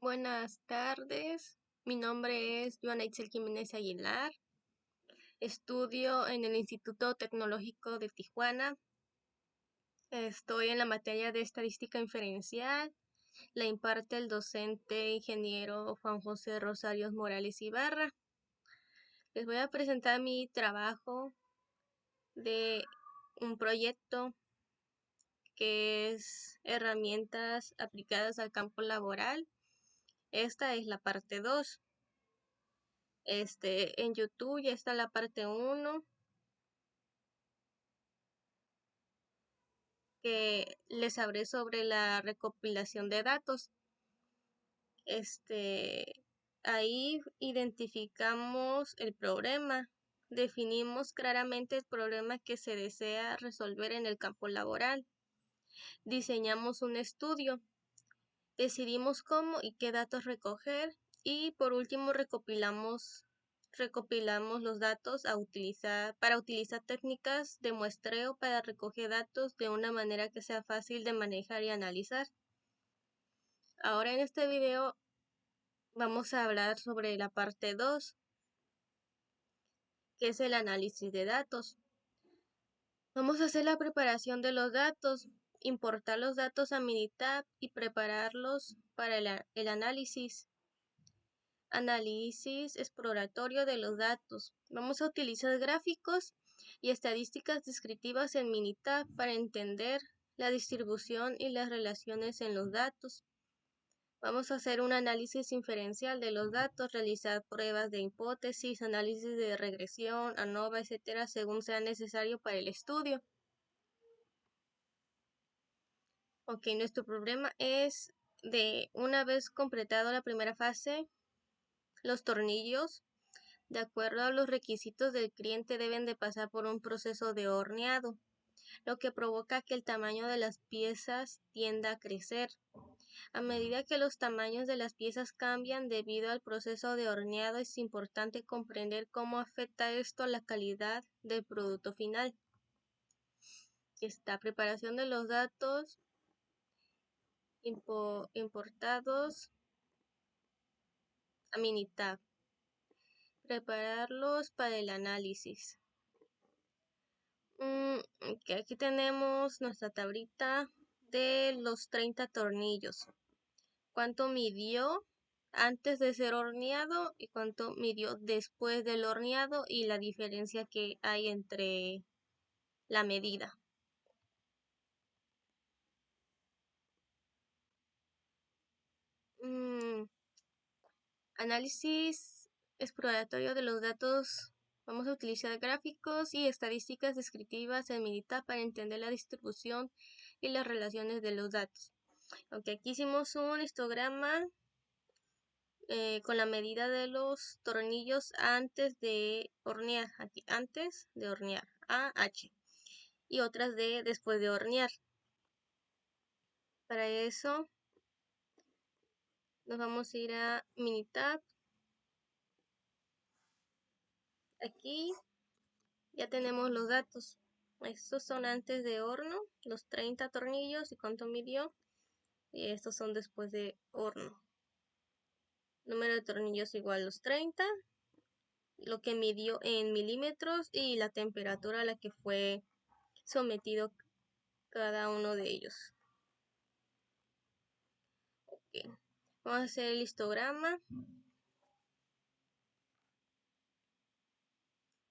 Buenas tardes, mi nombre es Joana Itzel Jiménez Aguilar, estudio en el Instituto Tecnológico de Tijuana, estoy en la materia de estadística inferencial, la imparte el docente ingeniero Juan José Rosarios Morales Ibarra. Les voy a presentar mi trabajo de un proyecto que es herramientas aplicadas al campo laboral. Esta es la parte 2. En YouTube ya está la parte 1, que les hablé sobre la recopilación de datos. Ahí identificamos el problema, definimos claramente el problema que se desea resolver en el campo laboral. Diseñamos un estudio, decidimos cómo y qué datos recoger y por último recopilamos los datos para utilizar técnicas de muestreo para recoger datos de una manera que sea fácil de manejar y analizar. Ahora en este video vamos a hablar sobre la parte 2, que es el análisis de datos. Vamos a hacer la preparación de los datos, importar los datos a Minitab y prepararlos para el análisis. Análisis exploratorio de los datos. Vamos a utilizar gráficos y estadísticas descriptivas en Minitab para entender la distribución y las relaciones en los datos. Vamos a hacer un análisis inferencial de los datos, realizar pruebas de hipótesis, análisis de regresión, ANOVA, etcétera, según sea necesario para el estudio. Ok, nuestro problema es de una vez completado la primera fase, los tornillos, de acuerdo a los requisitos del cliente, deben de pasar por un proceso de horneado, lo que provoca que el tamaño de las piezas tienda a crecer. A medida que los tamaños de las piezas cambian debido al proceso de horneado, es importante comprender cómo afecta esto a la calidad del producto final. Esta preparación de los datos importados a Minitab. Prepararlos para el análisis. Aquí tenemos nuestra tablita de los 30 tornillos. Cuánto midió antes de ser horneado y cuánto midió después del horneado y la diferencia que hay entre la medida. Análisis exploratorio de los datos. Vamos a utilizar gráficos y estadísticas descriptivas en Minitab para entender la distribución y las relaciones de los datos. Aunque aquí hicimos un histograma con la medida de los tornillos antes de hornear, aquí antes de hornear, AH, y otras de después de hornear. Para eso nos vamos a ir a Minitab. Aquí ya tenemos los datos. Estos son antes de horno, los 30 tornillos y cuánto midió. Y estos son después de horno. Número de tornillos igual a los 30. Lo que midió en milímetros y la temperatura a la que fue sometido cada uno de ellos. Okay. Vamos a hacer el histograma.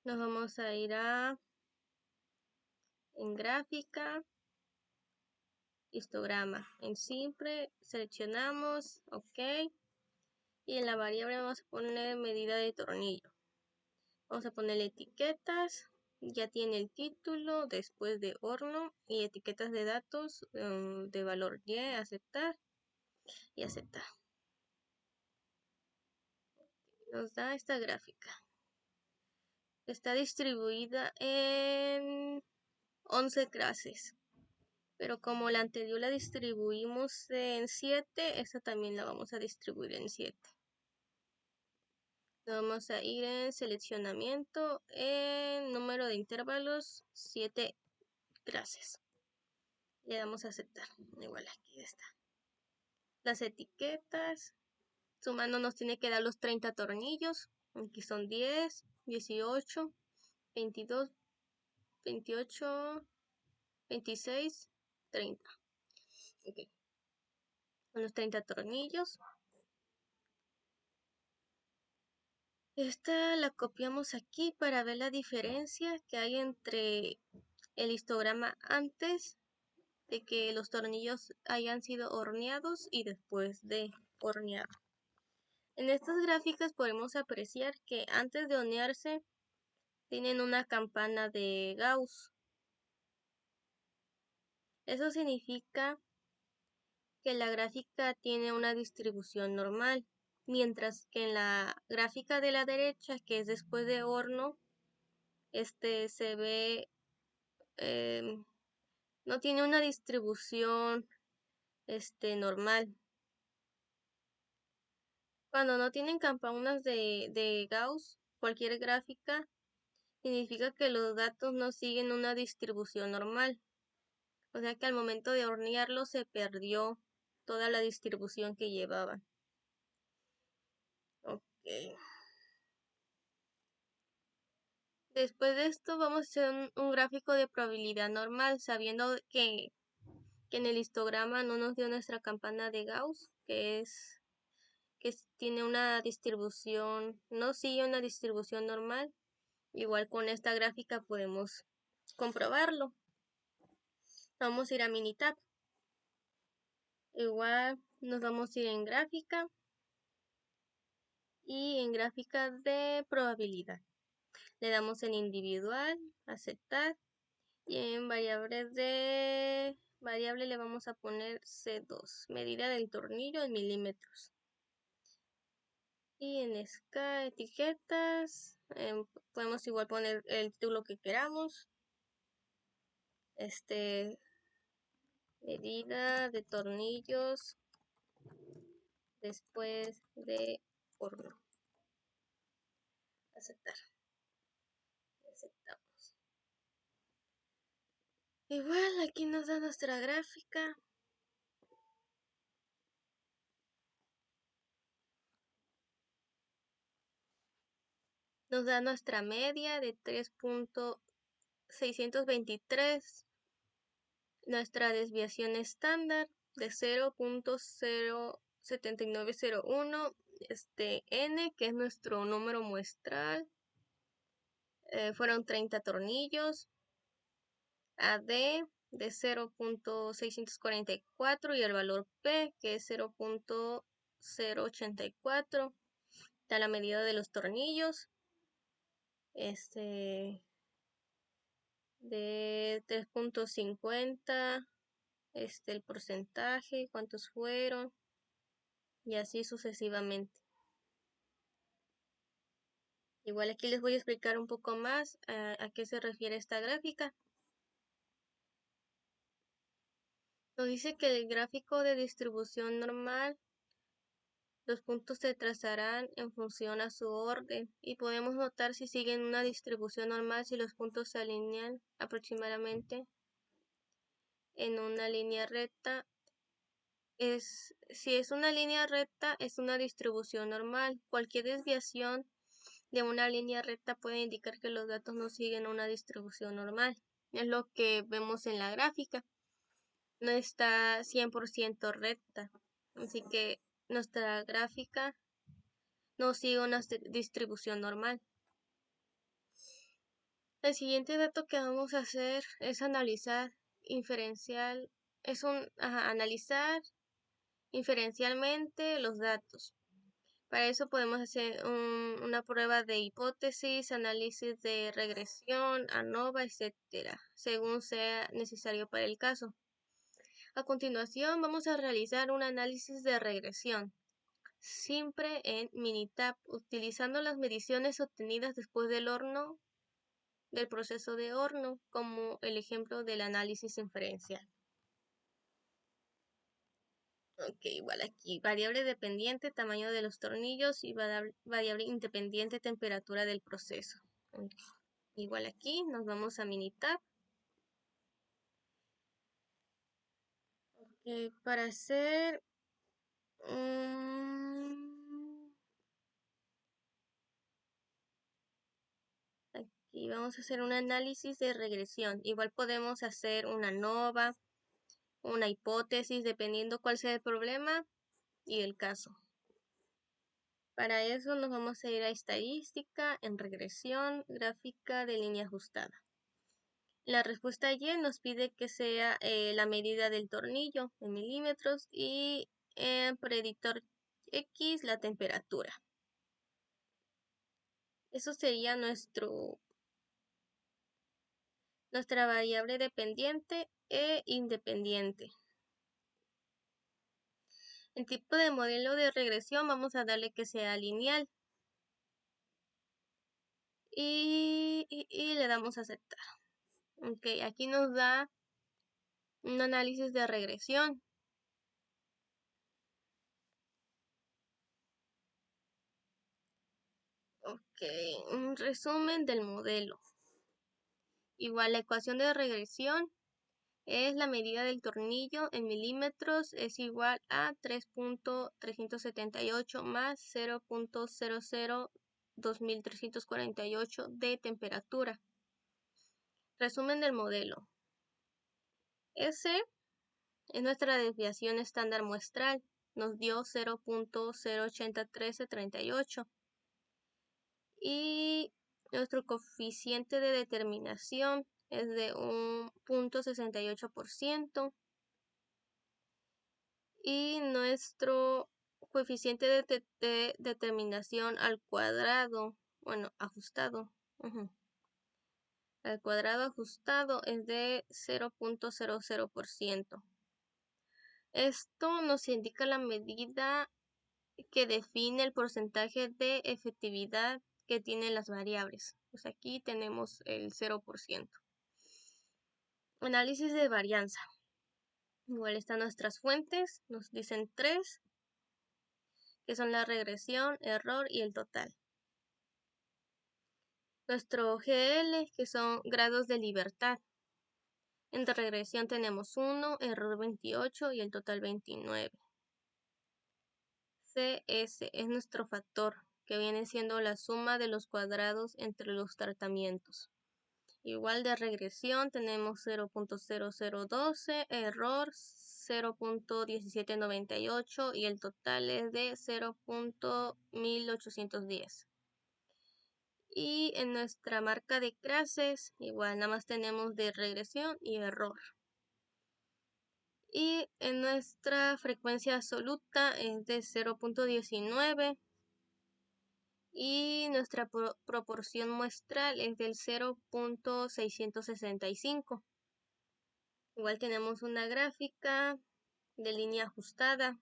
Nos vamos a ir en gráfica, histograma. En simple seleccionamos, ok. Y en la variable vamos a poner medida de tornillo. Vamos a poner etiquetas. Ya tiene el título, después de horno y etiquetas de datos de valor Y, aceptar y aceptar. Nos da esta gráfica. Está distribuida en 11 clases, pero como la anterior la distribuimos en 7, esta también la vamos a distribuir en 7. Vamos a ir en seleccionamiento, en número de intervalos, 7 clases. Le damos a aceptar, igual aquí está. Las etiquetas, Sumando nos tiene que dar los 30 tornillos. Aquí son 10, 18, 22, 28, 26, 30. Okay. Son los 30 tornillos. Esta la copiamos aquí para ver la diferencia que hay entre el histograma antes de que los tornillos hayan sido horneados y después de hornear. En estas gráficas podemos apreciar que antes de hornearse tienen una campana de Gauss. Eso significa que la gráfica tiene una distribución normal, mientras que en la gráfica de la derecha, que es después de horno, se ve no tiene una distribución normal. Cuando no tienen campanas de Gauss, cualquier gráfica significa que los datos no siguen una distribución normal. O sea que al momento de hornearlo se perdió toda la distribución que llevaban. Ok. Después de esto vamos a hacer un gráfico de probabilidad normal, sabiendo que en el histograma no nos dio nuestra campana de Gauss, que tiene una distribución, no sigue una distribución normal. Igual con esta gráfica podemos comprobarlo. Vamos a ir a Minitab. Igual nos vamos a ir en gráfica y en gráfica de probabilidad. Le damos en individual, aceptar, y en variable le vamos a poner C2, medida del tornillo en milímetros. Y en SK etiquetas, podemos igual poner el título que queramos. Medida de tornillos después de horno. Aceptar. Aceptamos. Igual aquí nos da nuestra gráfica. Nos da nuestra media de 3.623. Nuestra desviación estándar de 0.07901. N, que es nuestro número muestral. Fueron 30 tornillos. AD de 0.644 y el valor P, que es 0.084. Está la medida de los tornillos. De 3.50. El porcentaje, cuántos fueron. Y así sucesivamente. Igual aquí les voy a explicar un poco más a qué se refiere esta gráfica. Nos dice que el gráfico de distribución normal, los puntos se trazarán en función a su orden y podemos notar si siguen una distribución normal si los puntos se alinean aproximadamente en una línea recta. Si es una línea recta, es una distribución normal. Cualquier desviación de una línea recta puede indicar que los datos no siguen una distribución normal. Es lo que vemos en la gráfica. No está 100% recta. Así que nuestra gráfica no sigue una distribución normal. El siguiente dato que vamos a hacer es analizar analizar inferencialmente los datos. Para eso podemos hacer una prueba de hipótesis, análisis de regresión, ANOVA, etcétera, según sea necesario para el caso. A continuación vamos a realizar un análisis de regresión, siempre en Minitab, utilizando las mediciones obtenidas después del proceso de horno, como el ejemplo del análisis inferencial. Ok, igual aquí, variable dependiente, tamaño de los tornillos y variable independiente, temperatura del proceso. Okay. Igual aquí, nos vamos a Minitab. Okay, para hacer Y vamos a hacer un análisis de regresión. Igual podemos hacer una ANOVA, una hipótesis, dependiendo cuál sea el problema y el caso. Para eso nos vamos a ir a estadística, en regresión, gráfica de línea ajustada. La respuesta Y nos pide que sea la medida del tornillo en milímetros y en predictor X la temperatura. Eso sería nuestra variable dependiente e independiente. En tipo de modelo de regresión vamos a darle que sea lineal. Y le damos a aceptar. Ok, aquí nos da un análisis de regresión. Ok, un resumen del modelo. Igual la ecuación de regresión es la medida del tornillo en milímetros es igual a 3.378 más 0.002348 de temperatura. Resumen del modelo. S es nuestra desviación estándar muestral. Nos dio 0.0801338. Y nuestro coeficiente de determinación es de un 0.68%. Y nuestro coeficiente de determinación al cuadrado, bueno, ajustado, al cuadrado ajustado es de 0.00%. Esto nos indica la medida que define el porcentaje de efectividad que tienen las variables. Pues aquí tenemos el 0%. Análisis de varianza. Igual están nuestras fuentes, nos dicen 3, que son la regresión, error y el total. Nuestro GL, que son grados de libertad. En regresión tenemos 1, error 28 y el total 29. CS es nuestro factor, que viene siendo la suma de los cuadrados entre los tratamientos. Igual de regresión tenemos 0.0012, error 0.1798 y el total es de 0.1810. Y en nuestra marca de clases, igual nada más tenemos de regresión y error. Y en nuestra frecuencia absoluta es de 0.19 y nuestra proporción muestral es del 0.665. Igual tenemos una gráfica de línea ajustada.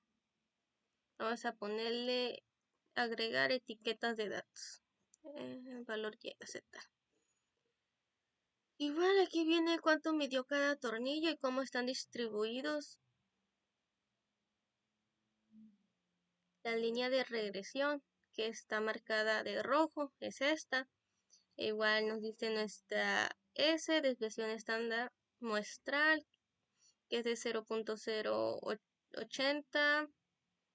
Vamos a ponerle agregar etiquetas de datos. El valor Y, aceptar. Igual aquí viene cuánto midió cada tornillo y cómo están distribuidos. La línea de regresión que está marcada de rojo es esta. Igual nos dice nuestra S, desviación estándar muestral, que es de 0.080,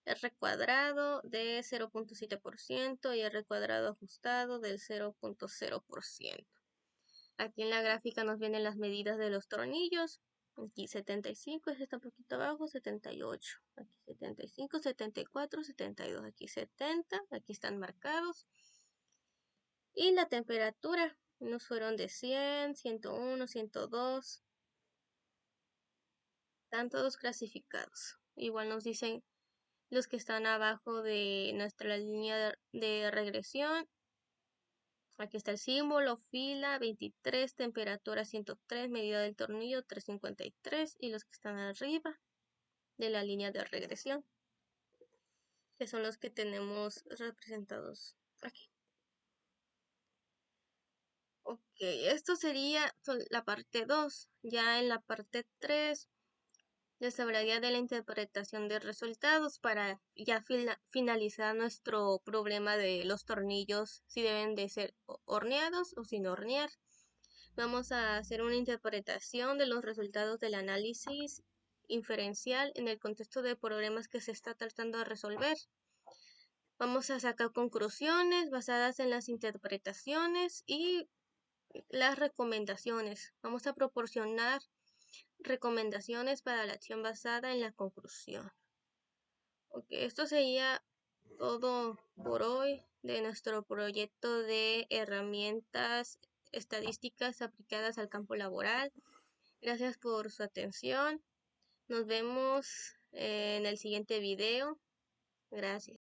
R cuadrado de 0.7% y R cuadrado ajustado del 0.0%. Aquí en la gráfica nos vienen las medidas de los tornillos. Aquí 75, este está un poquito abajo, 78. Aquí 75, 74, 72. Aquí 70, aquí están marcados. Y la temperatura nos fueron de 100, 101, 102. Están todos clasificados. Igual nos dicen los que están abajo de nuestra línea de regresión. Aquí está el símbolo, fila 23, temperatura 103, medida del tornillo 353 y los que están arriba de la línea de regresión, que son los que tenemos representados aquí. Ok, esto sería la parte 2. Ya en la parte 3 les hablaría de la interpretación de resultados para ya finalizar nuestro problema de los tornillos, si deben de ser horneados o sin hornear. Vamos a hacer una interpretación de los resultados del análisis inferencial en el contexto de problemas que se está tratando de resolver. Vamos a sacar conclusiones basadas en las interpretaciones y las recomendaciones. Vamos a proporcionar recomendaciones para la acción basada en la conclusión. Ok, esto sería todo por hoy de nuestro proyecto de herramientas estadísticas aplicadas al campo laboral. Gracias por su atención. Nos vemos en el siguiente video. Gracias.